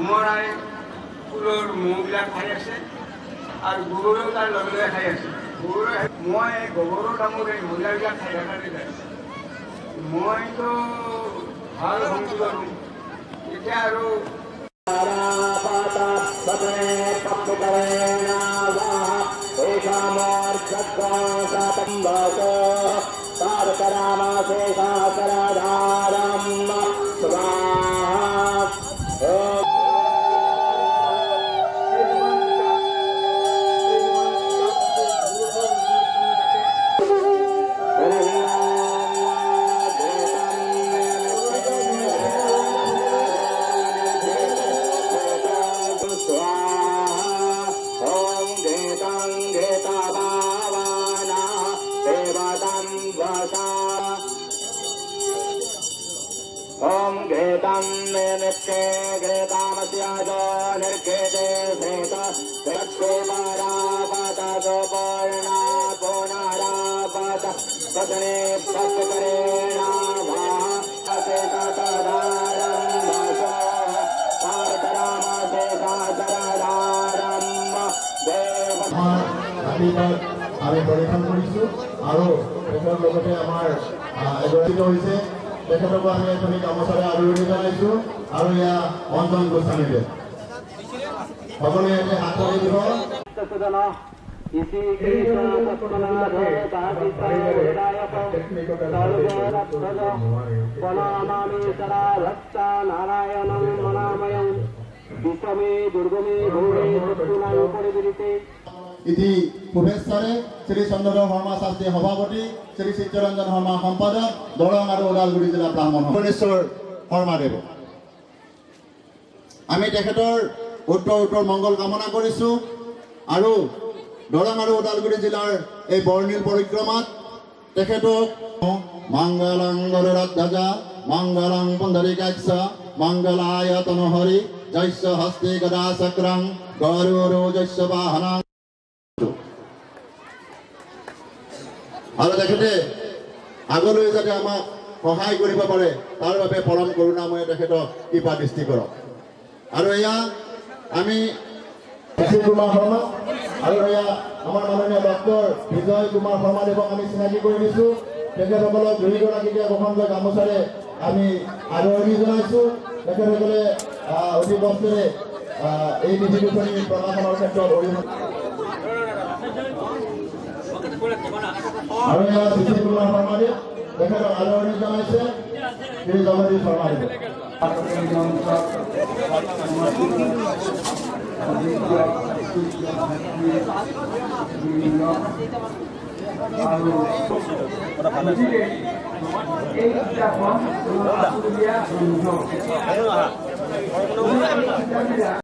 ভোমৰাই ফুলৰ মৌবিলাক খাই আছে আৰু গোবৰেও তাৰ লগে লগে খাই আছে। মই গোবৰৰ দামত এই মহিলাবিলাক খাই থকাতে যায়। মইতো ভাল সংযোগ কৰোঁ এতিয়া আৰু Om Getam Nirke Getamasyajo Nirkete Sreta Sretse Parapata Soparna Punarapata Kasane Sapkarena Maha Aseta Tadaram Vaso Partarama Seta Saradaram Deva আমি পৰীক্ষণ কৰিছোঁ আৰু তেখেতৰ লগতে আমাৰ এগৰাকী হৈছে তেখেতকো আমি এখনি গামোচাৰে আদৰণি জনাইছোঁ আৰু এয়া অঞ্জন গোস্বামীদেৱ সকলোৱে এনে হাত তালি দিব। ইতি শুভেচ্ছাৰে শ্ৰী চন্দ্ৰদেৱ শৰ্মা শাস্ত্ৰী সভাপতি, শ্ৰী চিত্তৰঞ্জন শৰ্মা সম্পাদক, দৰং আৰু ওদালগুৰি জিলা ব্ৰাহ্মণ ভুৱনেশ্বৰ শৰ্মাদেৱ। আমি তেখেতৰ উত্তৰ মংগল কামনা কৰিছোঁ আৰু দৰং আৰু ওদালগুৰি জিলাৰ এই বৰ্ণিল পৰিক্ৰমাত তেখেতক মংগলং গৰুড়ধ্বজা মংগলং পুণ্ডৰীকাক্ষ মংগলায় তনুহৰি জৈস্য হস্তে গদা চক্ৰং গৰুড়ো জৈস্য বাহনং। আৰু তেখেতে আগলৈ যাতে আমাক সহায় কৰিব পাৰে তাৰ বাবে পৰম কৰোণাময় তেখেতক কৃপা দৃষ্টি কৰক। আৰু এয়া আমি সুশীল কুমাৰ শৰ্মা আৰু এয়া আমাৰ মাননীয় ডক্টৰ বিজয় কুমাৰ শৰ্মাদেৱক আমি চিনাকি কৰি দিছোঁ। তেখেতসকলক দুয়োগৰাকীকে বসন্ত গামোচাৰে আমি আদৰণি জনাইছোঁ। তেখেতসকলে অতি কষ্টেৰে এই বিধিগোচনী প্ৰকাশনৰ ক্ষেত্ৰত অৰিহণা আৰু এয়া সুশীল কুমাৰ শৰ্মাদেৱ তেখেতক আদৰণি জনাইছে শ্ৰী জগদীশ শৰ্মাদেৱ। আৰু